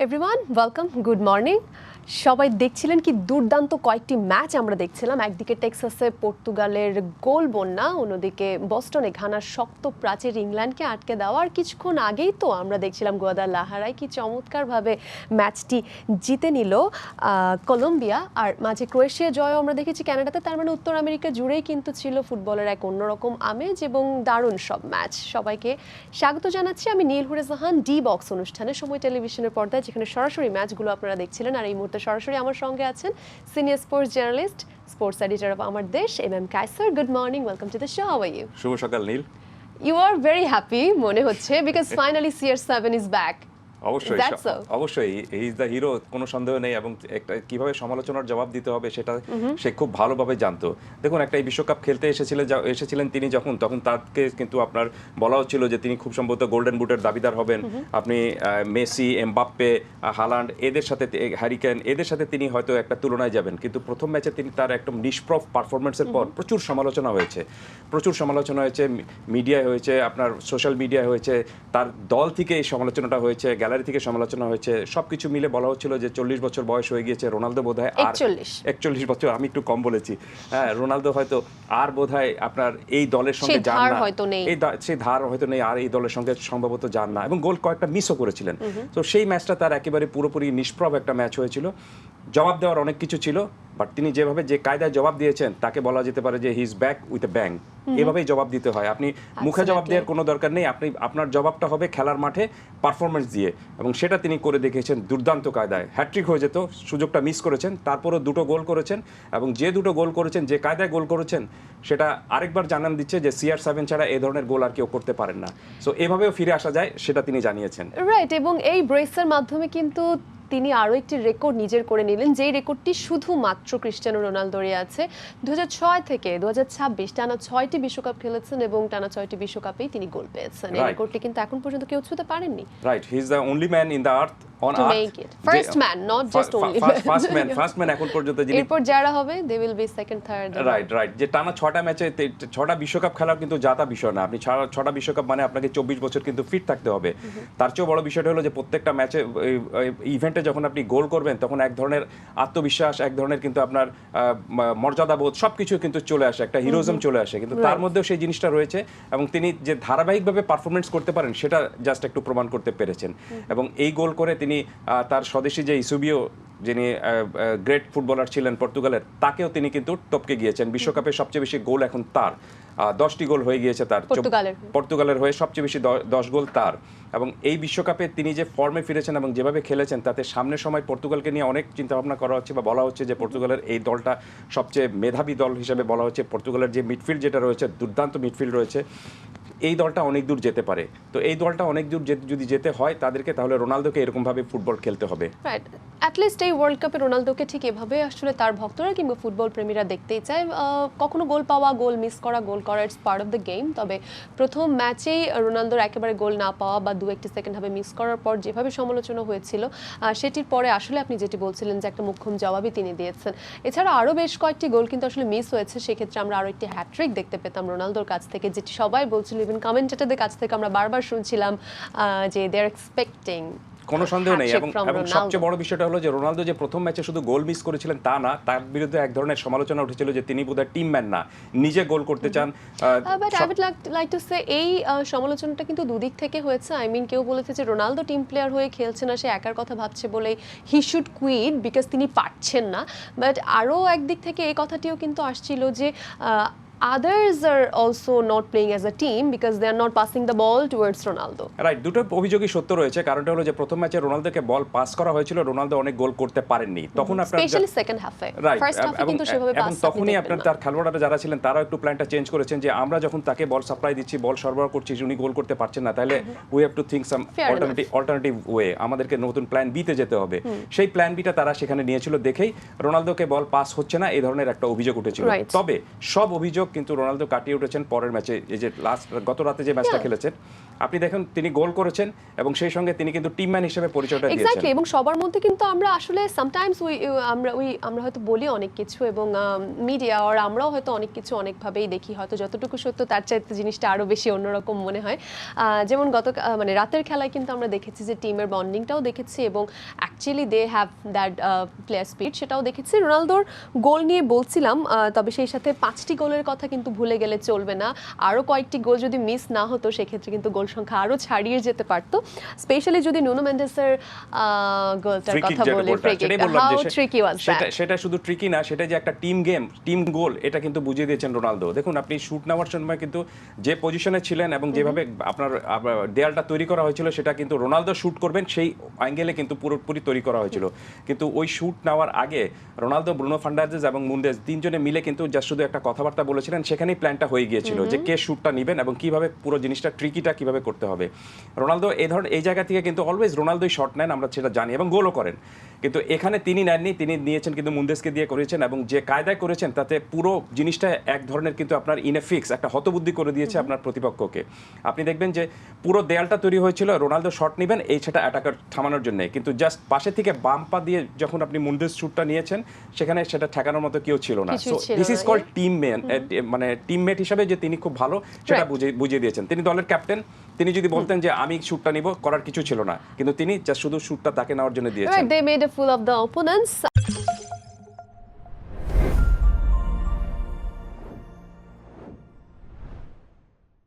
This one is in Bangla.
Everyone welcome, good morning. সবাই দেখছিলেন কি দুর্দান্ত কয়েকটি ম্যাচ আমরা দেখছিলাম। একদিকে টেক্সাসে পর্তুগালের গোল বন্যা, অন্যদিকে বস্টনে ঘানার শক্ত প্রাচীর ইংল্যান্ডকে আটকে দেওয়ার কিছুক্ষণ আগেই তো আমরা দেখছিলাম গুয়াদালাহারায় কি চমৎকারভাবে ম্যাচটি জিতে নিল কলম্বিয়া। আর মাঝে ক্রোয়েশিয়া জয় আমরা দেখেছি ক্যানাডাতে। তার মানে উত্তর আমেরিকা জুড়েই কিন্তু ছিল ফুটবলের এক অন্যরকম আমেজ এবং দারুণ সব ম্যাচ। সবাইকে স্বাগত জানাচ্ছি। আমি নীলহুরে জাহান, ডি বক্স অনুষ্ঠানে সময় টেলিভিশনের পর্দায়, যেখানে সরাসরি ম্যাচগুলো আপনারা দেখছিলেন। আর এই মুহূর্তে সরাসরি আমার সঙ্গে আছেন senior sports journalist, sports editor of Amar Desh, M Kaiser. Good morning, welcome to the show. How are you? শুভ সকাল Neel. You are very happy মনে হচ্ছে, because finally CR7 is back. অবশ্যই অবশ্যই হি ইজ দ্য হিরো, কোনো সন্দেহ নেই। এবং একটা কিভাবে সমালোচনার জবাব দিতে হবে সেটা সে খুব ভালোভাবে জানতো। দেখুন, একটা এই বিশ্বকাপ খেলতে এসেছিলেন তিনি তখন তাকে কিন্তু আপনার বলা হচ্ছিল যে তিনি খুব সম্ভবত গোল্ডেন বুটের দাবিদার হবেন। আপনি মেসি, এমবাপ্পে, হালান্ড, এদের সাথে হ্যারি কেন, এদের সাথে তিনি হয়তো একটা তুলনায় যাবেন। কিন্তু প্রথম ম্যাচে তিনি তার একদম নিষ্প্রভ পারফরমেন্সের পর প্রচুর সমালোচনা হয়েছে, মিডিয়ায় হয়েছে, আপনার সোশ্যাল মিডিয়ায় হয়েছে, তার দল থেকে এই সমালোচনাটা হয়েছে, গ্যালারি থেকে সমালোচনা হয়েছে। সবকিছু মিলে বলা হচ্ছিল যে 40 বছর বয়স হয়ে গিয়েছে রোনালদো, বোধহয় আর 41 বছর, আমি একটু কম বলেছি। হ্যাঁ, রোনালদো হয়তো আর বোধহয় আপনার এই দলের সঙ্গে যান না, সেই ধার হয়তো নেই, আর এই দলের সঙ্গে সম্ভবত যান না। এবং গোল কয়েকটা মিসও করেছিলেন। তো সেই ম্যাচটা তার একেবারে পুরোপুরি নিষ্প্রভ একটা ম্যাচ হয়েছিল। জবাব দেওয়ার অনেক কিছু ছিল, বাট তিনি যেভাবে যে কায়দায় জবাব দিয়েছেন তাকে বলা যেতে পারে যে he is back with a bang. এভাবেই জবাব দিতে হয়। আপনি মুখে জবাব দেওয়ার কোনো দরকার নেই, আপনার জবাবটা হবে খেলার মাঠে পারফরমেন্স দিয়ে, এবং সেটা তিনি করে দেখিয়েছেন দুর্দান্ত কায়দায়। হ্যাট্রিক হয়ে যেত, সুযোগটা মিস করেছেন, তারপরও দুটো গোল করেছেন। এবং যে দুটো গোল করেছেন, যে কায়দায় গোল করেছেন, সেটা আরেকবার জানান দিচ্ছে যে CR7 ছাড়া এই ধরনের গোল আর কেউ করতে পারেন না। সো এভাবেও ফিরে আসা যায়, সেটা তিনি জানিয়েছেন। রাইট, এবং এই ব্রেসের মাধ্যমে কিন্তু তিনি আরও একটি রেকর্ড নিজের করে নিলেন, যেই রেকর্ডটি শুধুমাত্র ক্রিস্টিয়ানো রোনালদোরই আছে। 2006 থেকে 2026 টানা 6টি বিশ্বকাপ খেলেছেন এবং টানা 6টি বিশ্বকাপেই তিনি গোল পেয়েছেন। এই রেকর্ডটি কিন্তু এখন পর্যন্ত কেউ ছুঁতে পারেননি। Right, he is the only man in the earth to make it. First man, not just only first man এখন পর্যন্ত যিনি, এরপর যারা হবে they will be second, third. Right, যে টানা 6টা ম্যাচে 6টা বিশ্বকাপ খেলার কিন্তু জাতা বিষয় না। আপনি 6টা বিশ্বকাপ মানে আপনাকে 24 বছর কিন্তু ফিট থাকতে হবে। তার চেয়েও বড় বিষয়টা হলো যে প্রত্যেকটা ম্যাচে ইভেন্টে যখন আপনি গোল করবেন, তখন এক ধরনের আত্মবিশ্বাস, এক ধরনের কিন্তু আপনার মর্যাদাবোধ, সবকিছু কিন্তু চলে আসে, একটা হিরোইজম চলে আসে। কিন্তু তার মধ্যেও সেই জিনিসটা রয়েছে, এবং তিনি যে ধারাবাহিকভাবে পারফরমেন্স করতে পারেন সেটা জাস্ট একটু প্রমাণ করতে পেরেছেন। এবং এই গোল করে তিনি তার স্বদেশী যে ইসুবিও, যিনি গ্রেট ফুটবলার ছিলেন পর্তুগালের, তাকেও তিনি কিন্তু টপকে গিয়েছেন। বিশ্বকাপে সবচেয়ে বেশি গোল এখন তার, 10টি গোল হয়ে গিয়েছে তার, পর্তুগালের হয়ে সবচেয়ে বেশি 10 গোল তার। এবং এই বিশ্বকাপে তিনি যে ফর্মে ফিরেছেন এবং যেভাবে খেলেছেন, তাতে সামনের সময় পর্তুগালকে নিয়ে অনেক চিন্তাভাবনা করা হচ্ছে, বা বলা হচ্ছে যে পর্তুগালের এই দলটা সবচেয়ে মেধাবী দল হিসেবে বলা হচ্ছে। পর্তুগালের যে মিডফিল্ড যেটা রয়েছে, দুর্দান্ত মিডফিল্ড রয়েছে, এই দলটা অনেক দূর যেতে পারে। তো এই দলটা অনেক দূর যদি যেতে হয় তাদেরকে, তাহলে রোনালদোকে এরকমভাবে ফুটবল খেলতে হবে। রাইট, অ্যাটলিস্ট এই ওয়ার্ল্ড কাপে রোনালদোকে ঠিক এভাবে আসলে তার ভক্তরা কিংবা ফুটবল প্রেমীরা দেখতেই চায়। কখনো গোল পাওয়া, গোল মিস করা, গোল করা, it's part of the game. তবে প্রথম ম্যাচেই রোনালদোর একেবারে গোল না পাওয়া বা দু একটি সেকেন্ড হাফে মিস করার পর যেভাবে সমালোচনা হয়েছিল, সেটির পরে আসলে আপনি যেটি বলছিলেন যে একটা মুখ্যম জবাবই তিনি দিয়েছেন। এছাড়া আরও বেশ কয়েকটি গোল কিন্তু আসলে মিস হয়েছে। সেক্ষেত্রে আমরা আরও একটি হ্যাট্রিক দেখতে পেতাম রোনালদোর কাছ থেকে, যেটি সবাই বলছিল, ইভেন কমেন্টেটরদের কাছ থেকে আমরা বারবার শুনছিলাম যে দে আর এক্সপেক্টিং। কোনো সন্দেহ নেই। এবং সবচেয়ে বড় বিষয়টা হলো যে রোনালদো যে প্রথম ম্যাচে শুধু গোল মিস করেছিলেন তা না, তার বিরুদ্ধে এক ধরনের সমালোচনা উঠেছিল যে তিনি বোধহয় টিম ম্যান না, নিজে গোল করতে চান। But I would like to say এই সমালোচনাটা কিন্তু দুদিক থেকে হয়েছে। আই মিন, কেউ বলেছে যে রোনালদো টিম প্লেয়ার হয়ে খেলছে না, সে একার কথা ভাবছে বলেই হি শুড কুইট বিকজ তিনি পারছেন না। বাট আরও একদিক থেকে এই কথাটিও কিন্তু আসছিল যে others are also not playing as a team because they are not passing the ball towards Ronaldo. Right, দুটো অভিযোগই সত্য রয়েছে। কারণটা হলো যে প্রথম ম্যাচে রোনালদোকে বল পাস করা হয়েছিল, রোনালদো অনেক গোল করতে পারেননি। তখন আপনার স্পেশালি সেকেন্ড হাফে, ফার্স্ট হাফে কিন্তু সেভাবে পাস, এবং তখনই আপনার তার খেলোয়াড়রা যারা ছিলেন তারাও একটু প্ল্যানটা চেঞ্জ করেছেন যে আমরা যখন তাকে বল সাপ্লাই দিচ্ছি, বল সরবরাহ করছি, উনি গোল করতে পারছেন না, তাহলে we have to think some alternative way, আমাদেরকে নতুন প্ল্যান বিতে যেতে হবে। সেই প্ল্যান বিটা তারা সেখানে নিয়েছিল, দেখেই রোনালদোকে বল পাস হচ্ছে না, এই ধরনের একটা অভিযোগ উঠেছিল। তবে সব অভিযোগ কিন্তু রোনালদো কাটিয়ে উঠেছেন পরের ম্যাচে। এই যে গত রাতে যে ম্যাচটা খেলেছেন, আপনি দেখুন তিনি গোল করেছেন এবং সেই সঙ্গে তিনি কিন্তু টিম ম্যান হিসেবে পরিচয়টা দিয়েছেন। এক্স্যাক্টলি, এবং সবার মধ্যে কিন্তু আমরা আসলে সামটাইমস আমরা হয়তো বলি অনেক কিছু, এবং মিডিয়া আর আমরাও হয়তো অনেক কিছু অনেকভাবেই দেখি, হয়তো যতটুকু সত্য তার চাইতে জিনিসটা আরো বেশি অন্যরকম মনে হয়। যেমন মানে রাতের খেলায় কিন্তু আমরা দেখেছি যে টিমের বন্ডিংটাও দেখেছি, এবং actually they have that player speed, সেটাও দেখেছি। রোনালদোর গোল নিয়ে বলছিলাম, তবে সেই সাথে 5টি গোলের কথা কিন্তু ভুলে গেলে চলবে না। আরও কয়েকটি গোল যদি মিস না হতো সেক্ষেত্রে কিন্তু গোল সংখ্যা আরও ছাড়িয়ে যেতে পারতো, স্পেশালি যদি নুনো মেন্ডেসের গোলটার কথা বলি, free kick, how tricky was that. সেটা শুধু ট্রিকি না, সেটা যে একটা টিম গেম, টিম গোল, এটা কিন্তু বুঝিয়ে দিয়েছেন রোনালদো। দেখুন আপনি শুট নেওয়ার সময় কিন্তু যে পজিশনে ছিলেন এবং যেভাবে আপনার দেয়ালটা তৈরি করা হয়েছিল, সেটা কিন্তু রোনালদো শুট করবেন সেই অ্যাঙ্গেলে কিন্তু পুরোপুরি তৈরি করা হয়েছিল। কিন্তু ওই শুট নেওয়ার আগে রোনালদো, ব্রুনো ফার্নান্দেজ এবং মুন্ডেস তিনজনে মিলে কিন্তু জাস্ট শুধু একটা কথাবার্তা বলেছিলেন, সেখানেই প্ল্যানটা হয়ে গিয়েছিল যে কে শুটটা নেবেন এবং কিভাবে পুরো জিনিসটা ট্রিকিটা কিভাবে করতে হবে। রোনালদো এই জায়গা থেকে কিন্তু অলওয়েজ রোনালদোই শট নেন, আমরা সেটা জানি, এবং গোলও করেন। কিন্তু এখানে তিনি নেননি, তিনি নিয়েছেন কিন্তু মুন্ডেসকে দিয়ে করেছেন, এবং যে কায়দায় করেছেন তাতে পুরো জিনিসটা এক ধরনের কিন্তু আপনার ইনএফিক্স একটা হতবুদ্ধি করে দিয়েছে আপনার প্রতিপক্ষকে। আপনি দেখবেন যে পুরো দেয়ালটা তৈরি হয়েছিল রোনালদো শট নেবেন এই সেটা অ্যাটাকার থামানোর জন্য, কিন্তু জাস্ট পাশে থেকে বাম পা দিয়ে যখন আপনি মুন্ডেস শুটটা নিয়েছেন সেখানে সেটা ঠেকানোর মতো কেউ ছিল না। So this is called team man, মানে টিমমেট হিসাবে যে তিনি খুব ভালো সেটা বুঝিয়ে দিয়েছেন। তিনি দলের ক্যাপ্টেন, তিনি যদি বলতেন যে আমি শুটটা নিব, করার কিছু ছিল না, কিন্তু তিনি জাস্ট শুধু শুটটা তাকে নেওয়ার জন্য দিয়েছেন। They made a fool of the opponents.